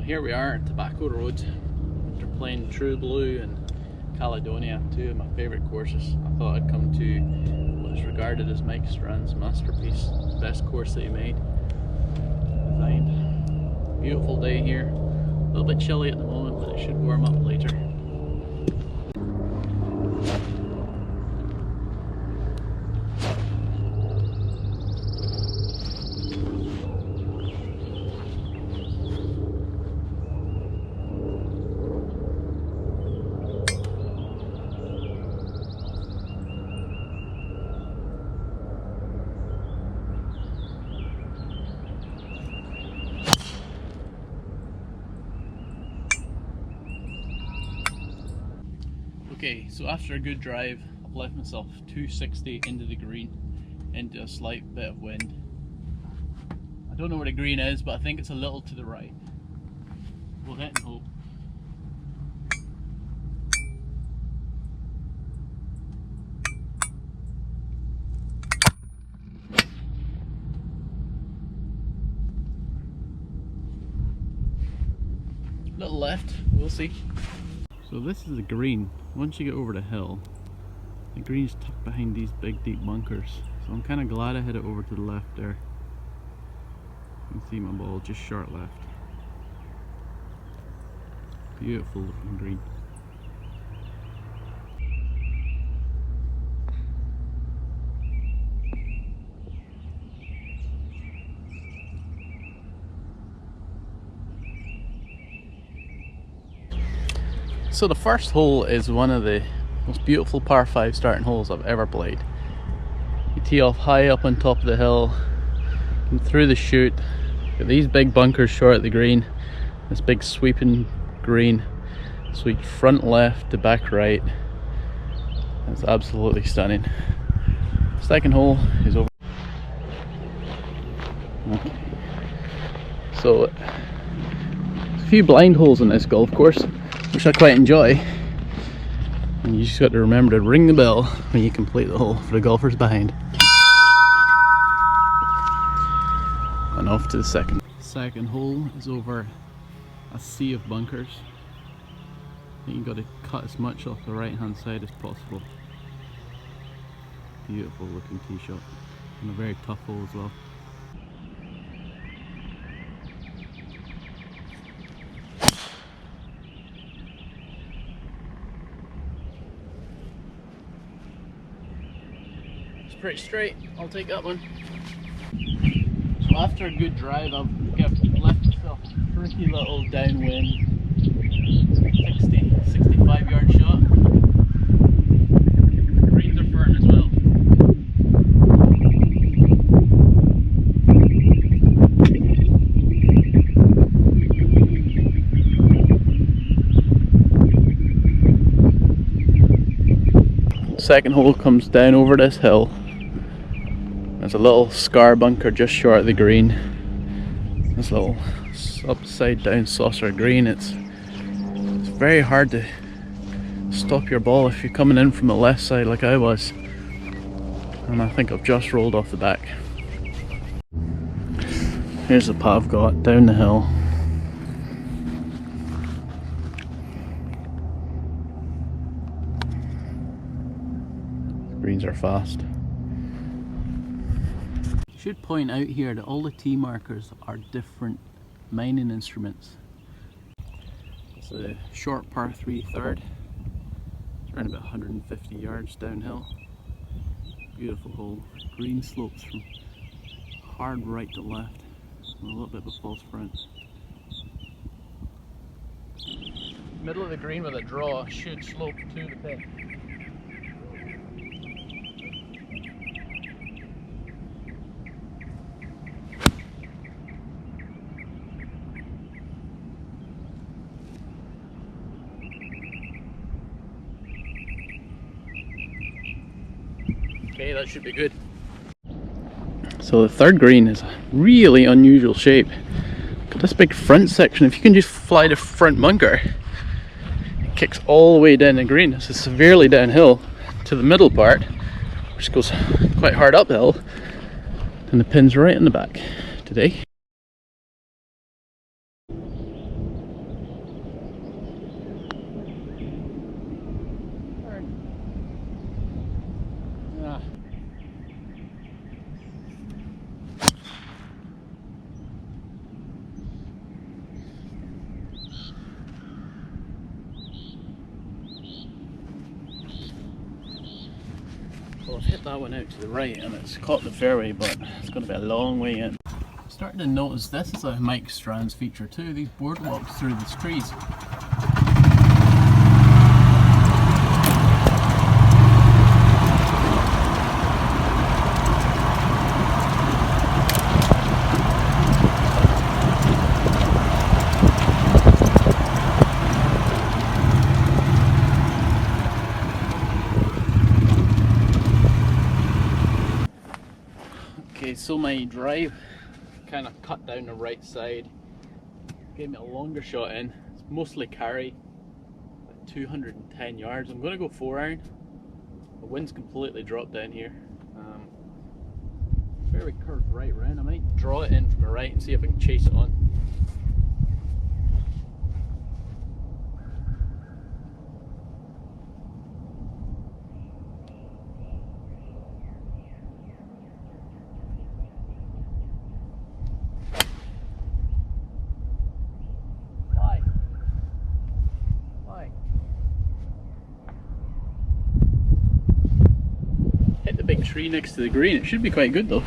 Here we are at Tobacco Road. After playing True Blue and Caledonia, two of my favourite courses, I thought I'd come to what is regarded as Mike Strand's masterpiece, the best course that he made. Designed. Beautiful day here. A little bit chilly at the moment, but it should warm up later. Okay, so after a good drive, I've left myself 260 into the green, into a slight bit of wind. I don't know where the green is, but I think it's a little to the right. We'll hit and hope. Little left, we'll see. So this is the green. Once you get over the hill, the green's tucked behind these big deep bunkers. So I'm kind of glad I hit it over to the left there. You can see my ball just short left. Beautiful looking green. So the first hole is one of the most beautiful par 5 starting holes I've ever played. You tee off high up on top of the hill, and through the chute, got these big bunkers short at the green, this big sweeping green, sweep front left to back right. It's absolutely stunning. Second hole is over. Okay. So, a few blind holes in this golf course, which I quite enjoy, and you just got to remember to ring the bell when you complete the hole for the golfers behind. And off to the second. Second hole is over a sea of bunkers. I think you've got to cut as much off the right hand side as possible. Beautiful looking tee shot, and a very tough hole as well. Pretty straight, I'll take that one. So after a good drive, I've left myself a pretty little downwind 65 yard shot. Greens are firm as well. Second hole comes down over this hill. There's a little scar bunker just short of the green. This little upside down saucer green. It's very hard to stop your ball if you're coming in from the left side like I was. And I think I've just rolled off the back. Here's the putt I've got down the hill. Greens are fast. Should point out here that all the tee markers are different mining instruments. It's a short par 3 third. It's around about 150 yards downhill. Beautiful hole. Green slopes from hard right to left, and a little bit of a false front. Middle of the green with a draw should slope to the pin. Okay, that should be good. So the third green is a really unusual shape. Got this big front section. If you can just fly the front bunker, it kicks all the way down the green. This is severely downhill to the middle part, which goes quite hard uphill, and the pin's right in the back today. Well, I've hit that one out to the right and it's caught the fairway, but it's going to be a long way in. I'm starting to notice this is a Mike Strands feature too, these boardwalks through these trees. Okay, so my drive kind of cut down the right side, gave me a longer shot in. It's mostly carry at 210 yards. I'm going to go 4-iron. The wind's completely dropped down here. Fairway curved right round. I might draw it in from the right and see if I can chase it on. Hit the big tree next to the green. It should be quite good though.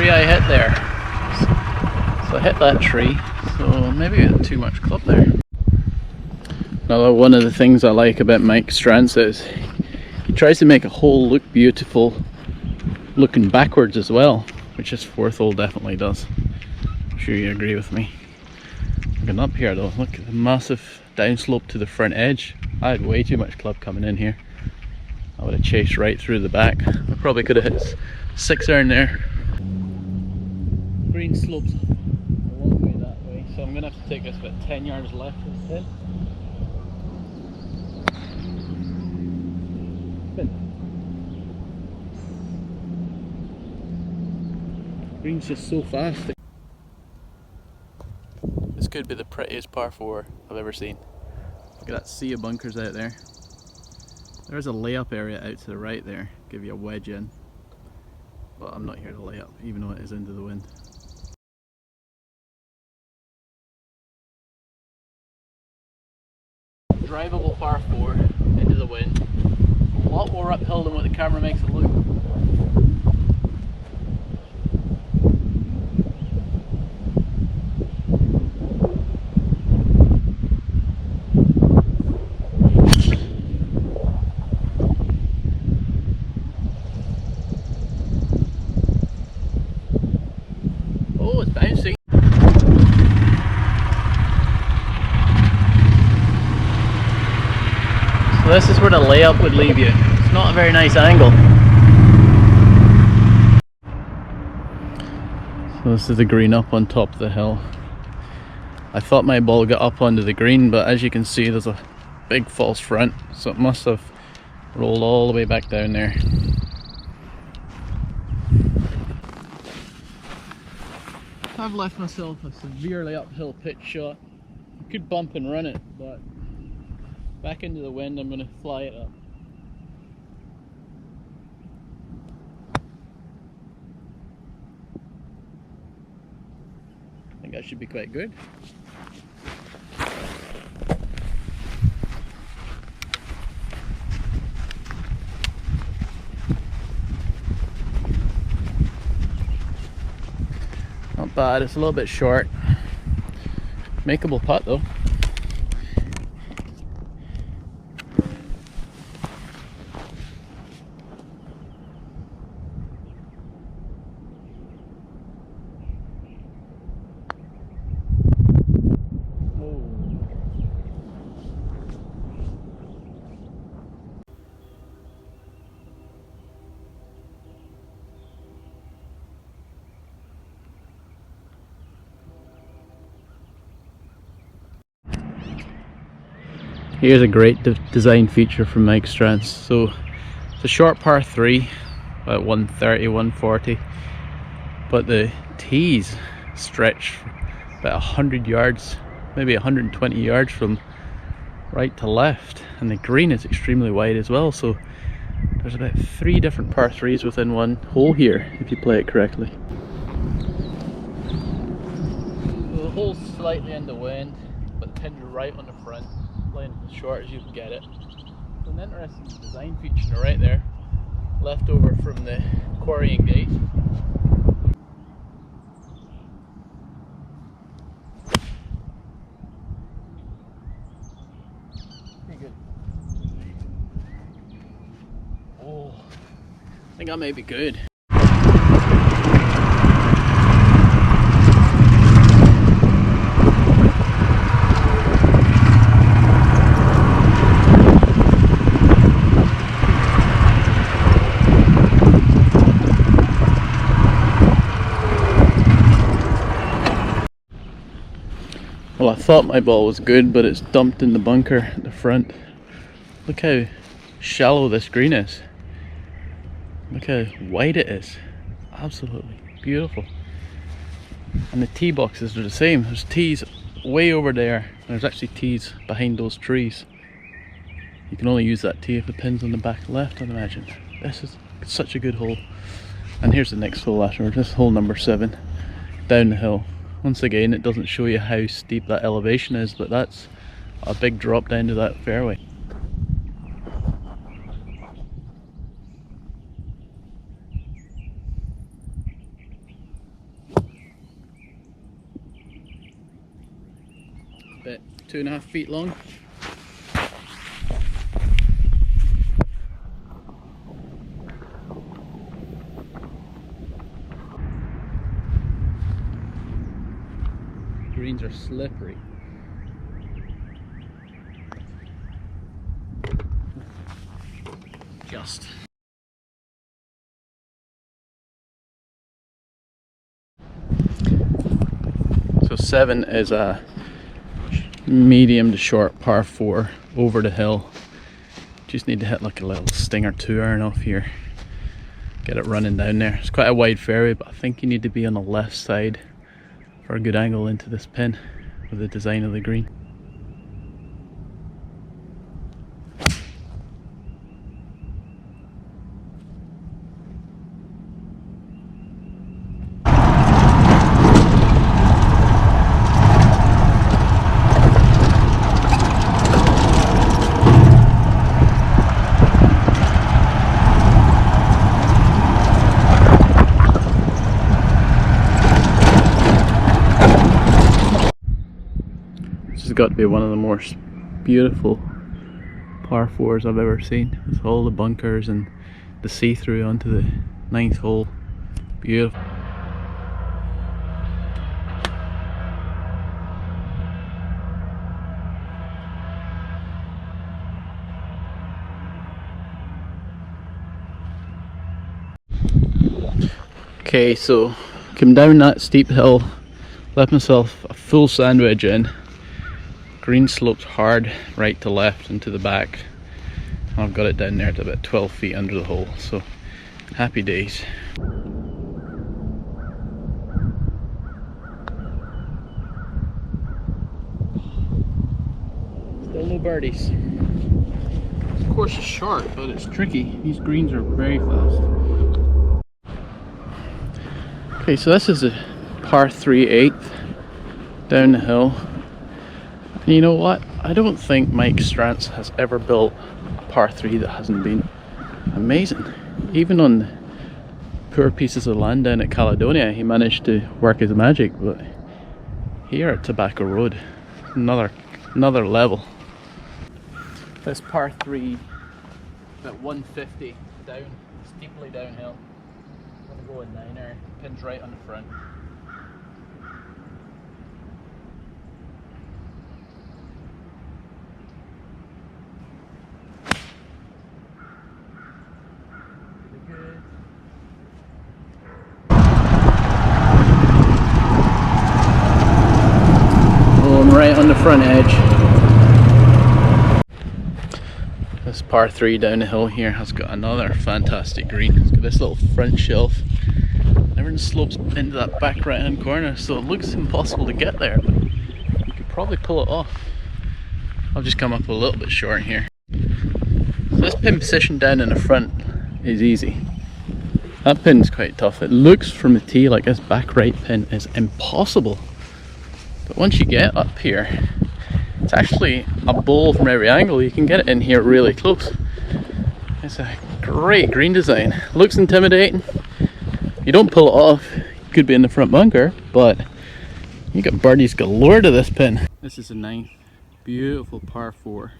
I hit there, so I hit that tree, so maybe I got too much club there. Another one of the things I like about Mike Strands is he tries to make a hole look beautiful looking backwards as well, which this fourth hole definitely does. I'm sure you agree with me. Looking up here though, look at the massive downslope to the front edge. I had way too much club coming in here. I would have chased right through the back. I probably could have hit 6-iron there. Green slopes a long way that way, so I'm going to have to take this about 10 yards left instead. Green's just so fast. This could be the prettiest par 4 I've ever seen. Look at that sea of bunkers out there. There's a layup area out to the right there, give you a wedge in. But I'm not here to lay up, even though it is into the wind. Drivable par 4 into the wind. A lot more uphill than what the camera makes it look. Oh, it's bouncing. So this is where the layup would leave you. It's not a very nice angle. So this is the green up on top of the hill. I thought my ball got up onto the green, but as you can see there's a big false front, so it must have rolled all the way back down there. I've left myself a severely uphill pitch shot. I could bump and run it, but back into the wind I'm going to fly it up. I think that should be quite good. Not bad, it's a little bit short. Makeable putt though. Here's a great design feature from Mike Strands. So It's a short par 3, about 130, 140, but the tees stretch about 100 yards, maybe 120 yards from right to left, and the green is extremely wide as well, so there's about 3 different par 3s within one hole here if you play it correctly. So the hole's slightly in the wind, but the pin's right on the front, playing as short as you can get it. So an interesting design feature right there, left over from the quarrying days. Pretty good. Oh, I think that may be good. Well, I thought my ball was good, but it's dumped in the bunker at the front. Look how shallow this green is. Look how wide it is. Absolutely beautiful. And the tee boxes are the same. There's tees way over there. There's actually tees behind those trees. You can only use that tee if the pin's on the back left, I'd imagine. This is such a good hole. And here's the next hole afterwards. This is hole number 7, down the hill. Once again, it doesn't show you how steep that elevation is, but that's a big drop down to that fairway. About 2.5 feet long. Greens are slippery. Just. So 7 is a medium to short par 4 over the hill. Just need to hit like a little stinger 2-iron off here. Get it running down there. It's quite a wide fairway, but I think you need to be on the left side for a good angle into this pin with the design of the green. Got to be one of the most beautiful par 4s I've ever seen, with all the bunkers and the see-through onto the 9th hole. Beautiful. Okay, so came down that steep hill, left myself a full sand wedge in. Green slopes hard right to left and to the back. I've got it down there to about 12 feet under the hole, so happy days. Still no birdies. Of course it's short, but it's tricky. These greens are very fast. Okay, so this is a par 3/8 down the hill. And you know what? I don't think Mike Strantz has ever built a par 3 that hasn't been amazing. Even on the poor pieces of land down at Caledonia, he managed to work his magic, but here at Tobacco Road, another level. This par 3, about 150 down, steeply downhill. I'm gonna go in 9-iron, pins right on the front. Right on the front edge. This par 3 down the hill here has got another fantastic green. It's got this little front shelf. Everything slopes into that back right hand corner, so it looks impossible to get there, but you could probably pull it off. I'll just come up a little bit short here. So this pin position down in the front is easy. That pin's quite tough. It looks from the tee like this back right pin is impossible. But once you get up here, it's actually a bowl from every angle. You can get it in here really close. It's a great green design. Looks intimidating. You don't pull it off, you could be in the front bunker, but you got birdies galore to this pin. This is a 9th. Beautiful par 4.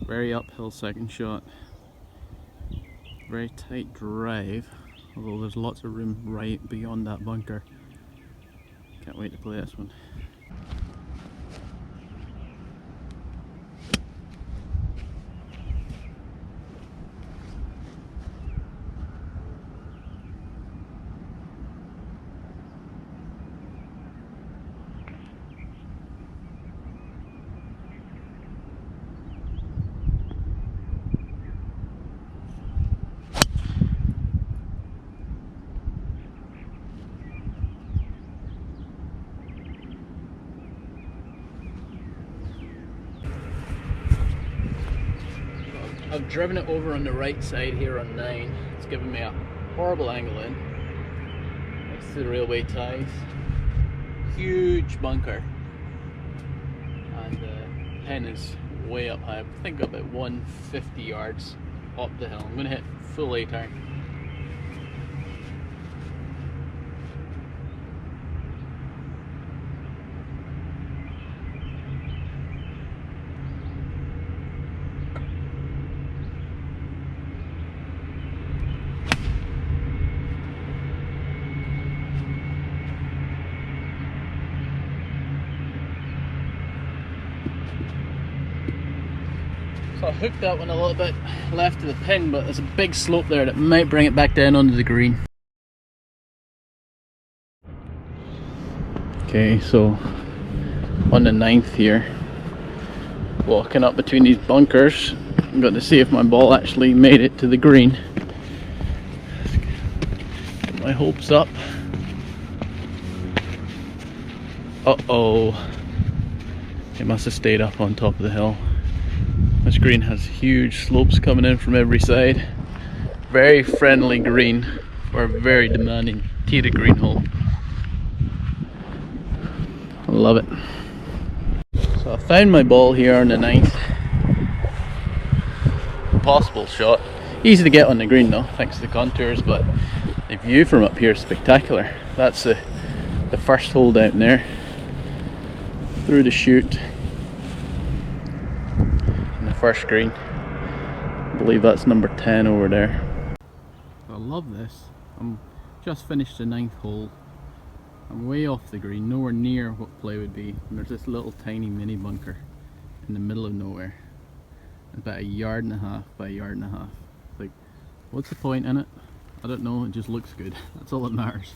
Very uphill second shot. Very tight drive, although there's lots of room right beyond that bunker. Can't wait to play this one. I've driven it over on the right side here on 9. It's given me a horrible angle in. Next to the railway ties. Huge bunker. And the pin is way up high. I think about 150 yards up the hill. I'm going to hit full A-turn. So I hooked that one a little bit left of the pin, but there's a big slope there that might bring it back down onto the green. Okay, so on the 9th here, walking up between these bunkers, I'm going to see if my ball actually made it to the green. Get my hopes up. Uh-oh. It must have stayed up on top of the hill. This green has huge slopes coming in from every side. Very friendly green for a very demanding tee to green hole. I love it. So I found my ball here on the 9th. Impossible shot. Easy to get on the green though, thanks to the contours, but the view from up here is spectacular. That's the first hole down there. Through the chute. First green. I believe that's number 10 over there. I love this. I'm just finished the 9th hole. I'm way off the green, nowhere near what play would be. And there's this little tiny mini bunker in the middle of nowhere. It's about 1.5 yards by 1.5 yards. Like, what's the point in it? I don't know, it just looks good. That's all that matters.